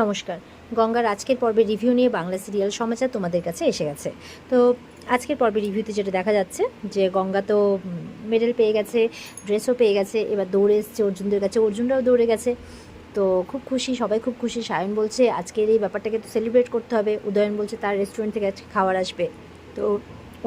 নমস্কার। গঙ্গার আজকের পর্বের রিভিউ নিয়ে বাংলা সিরিয়াল সমাচার তোমাদের কাছে এসে গেছে। তো আজকের পর্বের রিভিউতে যেটা দেখা যাচ্ছে যে গঙ্গা তো মেডেল পেয়ে গেছে, ড্রেসও পেয়ে গেছে, এবার দৌড়ে এসছে অর্জুনদের কাছে, অর্জুনরাও দৌড়ে গেছে। তো খুব খুশি, সবাই খুব খুশি। সায়ন বলছে আজকের এই ব্যাপারটাকে তো সেলিব্রেট করতে হবে। উদয়ন বলছে তার রেস্টুরেন্ট থেকে আজকে খাবার আসবে। তো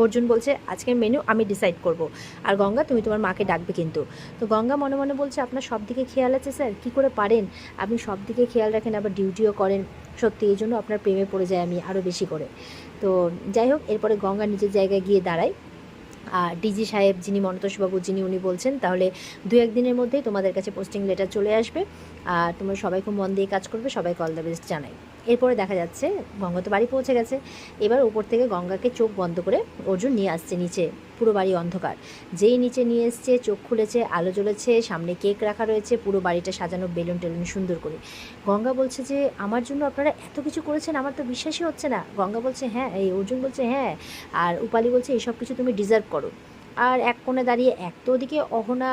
অর্জুন বলছে আজকের মেনু আমি ডিসাইড করব, আর গঙ্গা তুমি তোমার মাকে ডাকবে কিন্তু। তো গঙ্গা মনে মনে বলছে আপনার সব দিকে খেয়াল আছে স্যার, কী করে পারেন আপনি সব দিকে খেয়াল রাখেন, আবার ডিউটিও করেন। সত্যি এই জন্য আপনার প্রেমে পড়ে যায় আমি আরও বেশি করে। তো যাই হোক, এরপরে গঙ্গা নিজের জায়গায় গিয়ে দাঁড়ায়। আর ডিজি সাহেব যিনি মনতোষবাবু যিনি, উনি বলছেন তাহলে 2-1 দিনের মধ্যেই তোমাদের কাছে পোস্টিং লেটার চলে আসবে, আর তোমরা সবাই খুব মন দিয়ে কাজ করবে, সবাইকে অল দ্য বেস্ট জানাই। এরপরে দেখা যাচ্ছে গঙ্গা তো বাড়ি পৌঁছে গেছে। এবার উপর থেকে গঙ্গাকে চোখ বন্ধ করে অর্জুন নিয়ে আসছে নিচে। পুরো বাড়ি অন্ধকার। যেই নিচে নিয়ে এসছে, চোখ খুলেছে, আলো জ্বলেছে, সামনে কেক রাখা রয়েছে, পুরো বাড়িটা সাজানো বেলুন টেলুন সুন্দর করে। গঙ্গা বলছে যে আমার জন্য আপনারা এত কিছু করেছেন, আমার তো বিশ্বাসই হচ্ছে না। গঙ্গা বলছে হ্যাঁ, এই অর্জুন বলছে হ্যাঁ, আর উপালি বলছে এইসব কিছু তুমি ডিজার্ভ করো। আর এক কোণে দাঁড়িয়ে এক তো ওদিকে অহনা,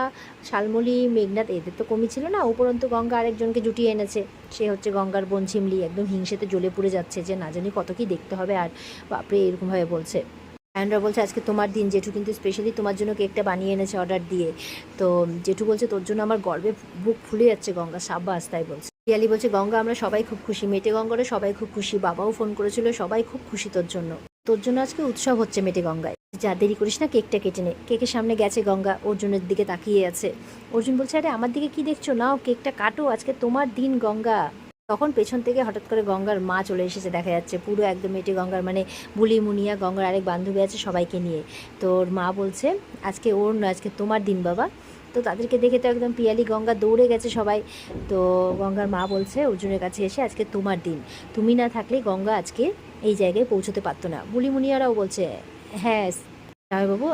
শালমলি, মেঘনাথ এদের তো কমই ছিল না, উপরন্তু গঙ্গা আরেকজনকে জুটিয়ে এনেছে। সে হচ্ছে গঙ্গার বোন ঝিমলি, একদম হিংসেতে জ্বলে পুড়ে যাচ্ছে যে না জানি কত কি দেখতে হবে, আর বাপরে এরকমভাবে বলছে। আয়নরা বলছে আজকে তোমার দিন, জেঠু কিন্তু স্পেশালি তোমার জন্য কেকটা বানিয়ে এনেছে অর্ডার দিয়ে। তো জেঠু বলছে তোর জন্য আমার গর্বে বুক ফুলে যাচ্ছে গঙ্গা, সাব্বাস, তাই বলছে। পিয়ালি বলছে গঙ্গা আমরা সবাই খুব খুশি, মেটে গঙ্গারে সবাই খুব খুশি, বাবাও ফোন করেছিল, সবাই খুব খুশি তোর জন্য। তোর জন্য আজকে উৎসব হচ্ছে মেটে গঙ্গায়, যা দেরি করিস না, কেকটা কেটে নে। কেকের সামনে গেছে গঙ্গা, অর্জুনের দিকে তাকিয়ে আছে। অর্জুন বলছে আরে আমার দিকে কি দেখছো, নাও কেকটা কাটো, আজকে তোমার দিন গঙ্গা। তখন পেছন থেকে হঠাৎ করে গঙ্গার মা চলে এসেছে, দেখা যাচ্ছে পুরো একদম মেটে গঙ্গার, মানে বুলি মুনিয়া, গঙ্গার আরেক বান্ধবী আছে, সবাইকে নিয়ে। তো ওর মা বলছে আজকে ওর নয়, আজকে তোমার দিন বাবা। তো তাদেরকে দেখে তো একদম পিয়ালি গঙ্গা দৌড়ে গেছে সবাই। তো গঙ্গার মা বলছে অর্জুনের কাছে এসে আজকে তোমার দিন, তুমি না থাকলে গঙ্গা আজকে এই জায়গায় পৌঁছতে পারতো না। বুলি মুনিয়ারাও বলছে হ্যাঁ জামাইবাবু,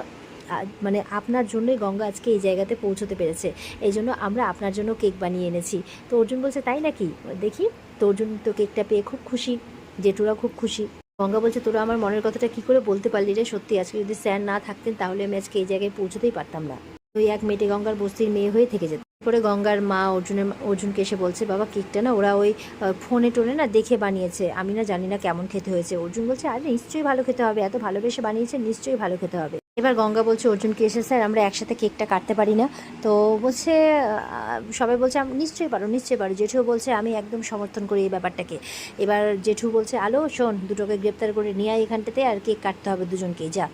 মানে আপনার জন্যই গঙ্গা আজকে এই জায়গাতে পৌঁছতে পেরেছে, এই জন্য আমরা আপনার জন্য কেক বানিয়ে এনেছি। তো অর্জুন বলছে তাই নাকি, দেখি। তো অর্জুন তো কেকটা পেয়ে খুব খুশি, জেঠুরা খুব খুশি। গঙ্গা বলছে তোরা আমার মনের কথাটা কি করে বলতে পারলি রে, সত্যি আজকে যদি স্যার না থাকতেন তাহলে আমি আজকে এই জায়গায় পৌঁছতেই পারতাম না। ওই এক মেটে গঙ্গার বস্তির মেয়ে হয়ে থেকে যেত। পরে গঙ্গার মা অর্জুনকে এসে বলছে বাবা কেকটা না ওরা ওই ফোনে টোনে না দেখে বানিয়েছে, আমি না জানি না কেমন খেতে হয়েছে। অর্জুন বলছে আরে নিশ্চয়ই ভালো খেতে হবে, এত ভালোবেসে বানিয়েছে, নিশ্চয়ই ভালো খেতে হবে। এবার গঙ্গা বলছে অর্জুনকে এসে স্যার আমরা একসাথে কেকটা কাটতে পারি না। তো বলছে সবাই বলছে নিশ্চয়ই পারো, নিশ্চয়ই পারো। জেঠু বলছে আমি একদম সমর্থন করি এই ব্যাপারটাকে। এবার জেঠু বলছে আলো শোন, দুটোকে গ্রেপ্তার করে নিয়ে আয় এখানটাতে, আর কেক কাটতে হবে দুজনকেই, যা।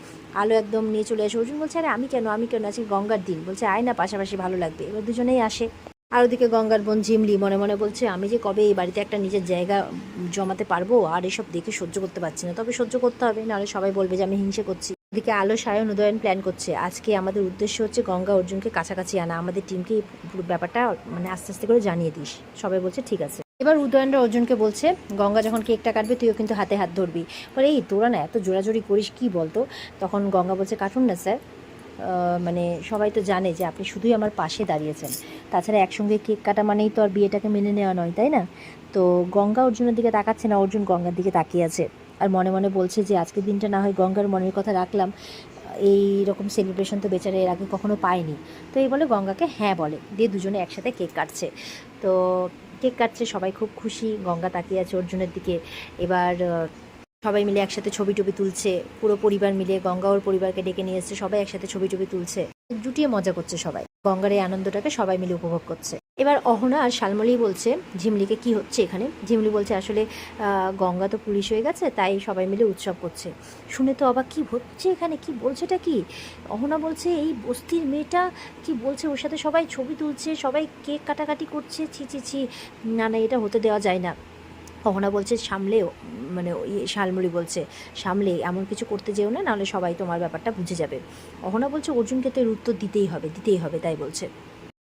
আলো একদম নিয়ে চলে আসে। অর্জুন বলছে আরে আমি কেন, আমি কেন, আজকে গঙ্গার দিন। বলছে আয় না, পাশাপাশি ভালো লাগবে। এবার দুজনেই আসে। আর ওদিকে গঙ্গার বোন ঝিমলি মনে মনে বলছে আমি যে কবে এই বাড়িতে একটা নিজের জায়গা জমাতে পারবো, আর এসব দেখে সহ্য করতে পারছি না। তবে সহ্য করতে হবে, নাহলে সবাই বলবে যে আমি হিংসে করছি। এদিকে আলো, সায়ন, উদয়ন প্ল্যান করছে আজকে আমাদের উদ্দেশ্য হচ্ছে গঙ্গা অর্জুনকে কাছাকাছি আনা, আমাদের টিমকে পুরো ব্যাপারটা মানে আস্তে আস্তে করে জানিয়ে দিস। সবাই বলছে ঠিক আছে। এবার উদয়নরা অর্জুনকে বলছে গঙ্গা যখন কেকটা কাটবে তুইও কিন্তু হাতে হাত ধরবি। বলে এই তোরা না এত জোরাজোরি করিস কি বলতো। তখন গঙ্গা বলছে কাটুন না স্যার, মানে সবাই তো জানে যে আপনি শুধুই আমার পাশে দাঁড়িয়েছেন, তাছাড়া একসঙ্গে কেক কাটা মানেই তো আর বিয়েটাকে মেনে নেওয়া নয়, তাই না। তো গঙ্গা অর্জুনের দিকে তাকাচ্ছে না, অর্জুন গঙ্গার দিকে তাকিয়ে আছে, আর মনে মনে বলছে যে আজকের দিনটা না হয় গঙ্গার মনের কথা রাখলাম, এই রকম সেলিব্রেশন তো বেচারা এর আগে কখনো পায়নি। তো এই বলে গঙ্গাকে হ্যাঁ বলে, দিয়ে দুজনে একসাথে কেক কাটছে। তো কেক কাটছে, সবাই খুব খুশি, গঙ্গা তাকিয়ে আছে অর্জুনের দিকে। এবার সবাই মিলে একসাথে ছবি টবি তুলছে, পুরো পরিবার মিলে, গঙ্গা ওর পরিবারকে ডেকে নিয়ে এসছে, সবাই একসাথে ছবি টবি তুলছে, জুটিয়ে মজা করছে সবাই, গঙ্গার এই আনন্দটাকে সবাই মিলে উপভোগ করছে। এবার অহনা আর শালমলি বলছে ঝিমলিকে কি হচ্ছে এখানে। ঝিমলি বলছে আসলে গঙ্গা তো পুলিশ হয়ে গেছে, তাই সবাই মিলে উৎসব করছে। শুনে তো অবাক, কি হচ্ছে এখানে, কি বলছেটা কি। অহনা বলছে এই বস্তির মেয়েটা কি বলছে, ওর সাথে সবাই ছবি তুলছে, সবাই কেক কাটাকাটি করছে, ছি ছি ছি, না না এটা হতে দেওয়া যায় না। অহনা বলছে সামলেও, মানে শালমলি বলছে সামলে এমন কিছু করতে যেও না, নাহলে সবাই তোমার ব্যাপারটা বুঝে যাবে। অহনা বলছে অর্জুনকে তো এর উত্তর দিতেই হবে, দিতেই হবে, তাই বলছে।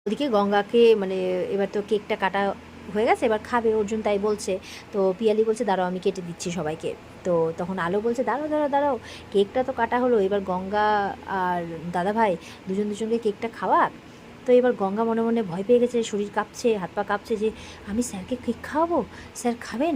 ওদিকে গঙ্গাকে মানে এবার তো কেকটা কাটা হয়ে গেছে, এবার খাবে অর্জুন, তাই বলছে। তো পিয়ালি বলছে দাঁড়াও আমি কেটে দিচ্ছি সবাইকে। তো তখন আলো বলছে দাঁড়াও দাঁড়াও দাঁড়াও, কেকটা তো কাটা হলো, এবার গঙ্গা আর দাদা ভাই দুজনকে কেকটা খাওয়া। তো এবার গঙ্গা মনে মনে ভয় পেয়ে গেছে, শরীর কাঁপছে, হাত পা কাঁপছে, যে আমি স্যারকে কেক খাওয়াবো, স্যার খাবেন,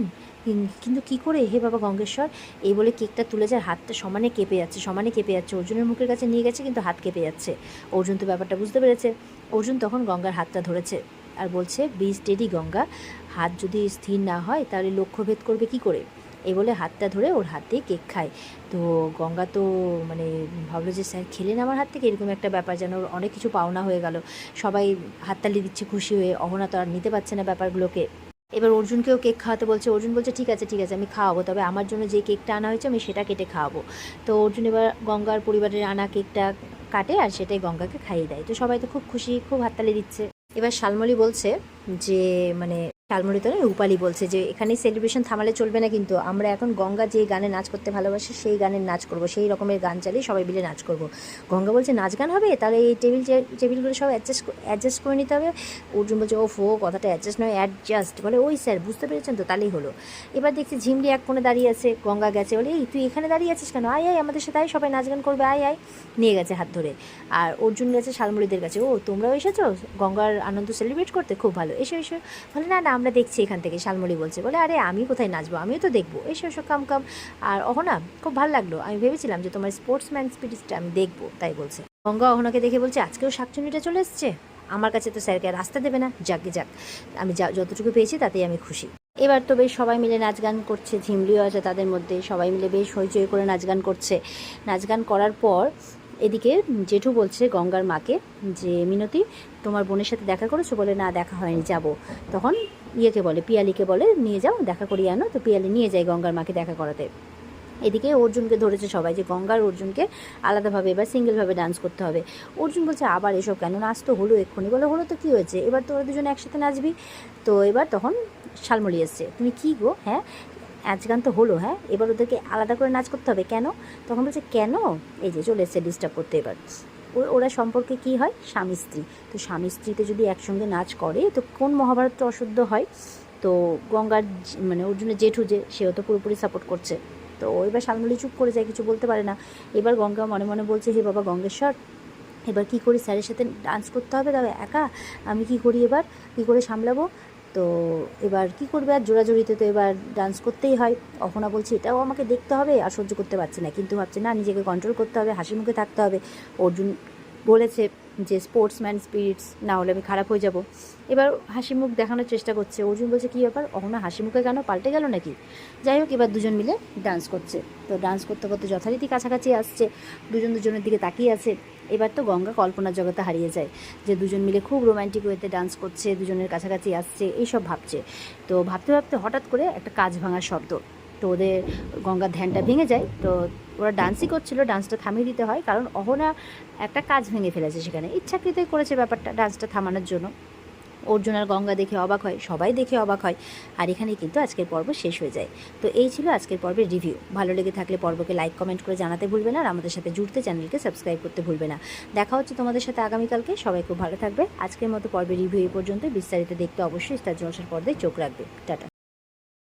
কিন্তু কি করে, হে বাবা গঙ্গেশ্বর। এই বলে কেকটা তুলে যায়, হাতটা সমানে কেঁপে যাচ্ছে, সমানে কেঁপে যাচ্ছে। অর্জুনের মুখের কাছে নিয়ে গেছে কিন্তু হাত কেঁপে যাচ্ছে। অর্জুন তো ব্যাপারটা বুঝতে পেরেছে। অর্জুন তখন গঙ্গার হাতটা ধরেছে। আর বলছে বি স্টেডি গঙ্গা, হাত যদি স্থির না হয় তাহলে লক্ষ্যভেদ করবে কি করে। এই বলে হাতটা ধরে ওর হাত দিয়ে কেক খায়। তো গঙ্গা তো মানে ভাবলো যে স্যার খেলেন আমার হাত থেকে, এরকম একটা ব্যাপার, যেন ওর অনেক কিছু পাওনা হয়ে গেল। সবাই হাততালি দিচ্ছে খুশি হয়ে, অহনা তো আর নিতে পারছে না ব্যাপারগুলোকে। এবার অর্জুনকেও কেক খাওয়াতে বলছে। অর্জুন বলছে ঠিক আছে আমি খাওয়াবো, তবে আমার জন্য যে কেকটা আনা হয়েছে আমি সেটা কেটে খাওয়াবো। তো অর্জুন এবার গঙ্গার পরিবারের আনা কেকটা কাটে আর সেটাই গঙ্গাকে খাইয়ে দেয়। তো সবাই তো খুব খুশি, খুব হাততালি দিচ্ছে। এবার শালমলি বলছে যে মানে শালমলি তো নয়, রূপালি বলছে যে এখানেই সেলিব্রেশন থামালে চলবে না, কিন্তু আমরা এখন গঙ্গা যে গানে নাচ করতে ভালোবাসে সেই গানের নাচ করব, সেই রকমের গান চালিয়ে সবাই মিলে নাচ করব। গঙ্গা বলছে নাচ গান হবে, তাহলে এই টেবিলগুলো সব অ্যাডজাস্ট করে নিতে হবে। অর্জুন বলছে ও কথাটা অ্যাডজাস্ট নয় অ্যাডজাস্ট, বলে ওই স্যার বুঝতে পেরেছেন তো, তাহলেই হলো। এবার দেখছি ঝিমলি এক কোণে দাঁড়িয়ে আছে, গঙ্গা গেছে, বলে এই তুই এখানে দাঁড়িয়ে আছিস কেন, আয় আমাদের সাথে আয়, সবাই নাচ গান করবে, আয় নিয়ে গেছে হাত ধরে। আর অর্জুন গেছে শালমলিদের কাছে, ও তোমরাও এসেছো গঙ্গার আনন্দ সেলিব্রেট করতে, খুব ভালো, এসো বলে না আমরা দেখছি এখান থেকে। শালমলি বলছে, বলে আরে আমি কোথায় নাচবো, আমিও তো দেখবো, এসো কাম। আর অহনা খুব ভালো লাগলো, আমি ভেবেছিলাম যে তোমার স্পোর্টসম্যান স্পিরিটটা আমি দেখবো, তাই বলছে। গঙ্গা অহনাকে দেখে বলছে আজকেও শাকচুনিটা চলে এসছে, আমার কাছে তো স্যারকে রাস্তা দেবে না, যাক আমি যতটুকু পেয়েছি তাতেই আমি খুশি। এবার তো বেশ সবাই মিলে নাচ গান করছে, ঝিমলিও আছে তাদের মধ্যে, সবাই মিলে বেশ হইচই করে নাচ গান করছে। নাচ গান করার পর এদিকে জেঠু বলছে গঙ্গার মাকে যে মিনতি তোমার বোনের সাথে দেখা করেছো, বলে না দেখা হয়নি, যাব। তখন ইয়েকে বলে, পিয়ালিকে বলে নিয়ে যাও দেখা করিয়ে আনো। তো পিয়ালি নিয়ে যায় গঙ্গার মাকে দেখা করাতে। এদিকে অর্জুনকে ধরেছে সবাই যে গঙ্গার অর্জুনকে আলাদাভাবে এবার সিঙ্গেলভাবে ডান্স করতে হবে। অর্জুন বলছে আবার এসব কেন, নাচ তো হলো এক্ষুনি। বলে হলো তো কী হয়েছে, এবার তো ওরা দুজনে একসাথে নাচবি। তো এবার তখন শালমলি এসছে, তুমি কী গো, হ্যাঁ নাচ গান তো হলো, হ্যাঁ এবার ওদেরকে আলাদা করে নাচ করতে হবে কেন? তখন বলছে কেন, এই যে চলে এসছে ডিস্টার্ব করতে। এবার ওরা সম্পর্কে কি হয়, স্বামী স্ত্রী। তো স্বামী স্ত্রীতে যদি একসঙ্গে নাচ করে তো কোন মহাভারতটা অশুদ্ধ হয়? তো গঙ্গার মানে অর্জুনের জেঠু যে, সেও তো পুরোপুরি সাপোর্ট করছে। তো এবার শালমলি চুপ করে যায়, কিছু বলতে পারে না। এবার গঙ্গা মনে মনে বলছে, হে বাবা গঙ্গেশ্বর, এবার কী করি, স্যারের সাথে ডান্স করতে হবে, তবে একা আমি কি করি, এবার কী করে সামলাবো? তো এবার কি করবে, আর জোড়াজোড়িতে তো এবার ডান্স করতেই হয়। অহনা বলছে এটাও আমাকে দেখতে হবে, আর সহ্য করতে পারছে না, কিন্তু ভাবছে না নিজেকে কন্ট্রোল করতে হবে, হাসি মুখে থাকতে হবে। অর্জুন বলেছে যে স্পোর্টসম্যান স্পিরিটস না হলে আমি খারাপ হয়ে যাব। এবার হাসি মুখ দেখানোর চেষ্টা করছে। অর্জুন বলছে কী ব্যাপার, অহনা হাসি মুখে কেন, পাল্টে গেল নাকি? যাই হোক, এবার দুজন মিলে ডান্স করছে। তো ডান্স করতে করতে যথারীতি কাছাকাছি আসছে, দুজনের দিকে তাকিয়ে আছে। এবার তো গঙ্গা কল্পনার জগতে হারিয়ে যায় যে দুজন মিলে খুব রোম্যান্টিক ওয়েতে ডান্স করছে, দুজনের কাছাকাছি আসছে, এইসব ভাবছে। তো ভাবতে ভাবতে হঠাৎ করে একটা কাঁচ ভাঙার শব্দ। তো ওদের গঙ্গার ধ্যানটা ভেঙে যায়। তো ওরা ডান্সই করছিল, ডান্সটা থামিয়ে দিতে হয়, কারণ অহনা একটা কাজ ভেঙে ফেলেছে সেখানে, ইচ্ছাকৃতই করেছে ব্যাপারটা ডান্সটা থামানোর জন্য। অর্জুন আর গঙ্গা দেখে অবাক হয়, সবাই দেখে অবাক হয়। আর এখানেই কিন্তু আজকের পর্ব শেষ হয়ে যায়। তো এই ছিল আজকের পর্বের রিভিউ। ভালো লেগে থাকলে পর্বকে লাইক কমেন্ট করে জানাতে ভুলবে না, আর আমাদের সাথে জুড়তে চ্যানেলকে সাবস্ক্রাইব করতে ভুলবে না। দেখা হচ্ছে তোমাদের সাথে আগামীকালকে। সবাই খুব ভালো থাকবে। আজকের মতো পর্বের রিভিউ এই পর্যন্ত। বিস্তারিত দেখতে অবশ্যই স্টার জলসার পর্দায় চোখ রাখবে। টাটা।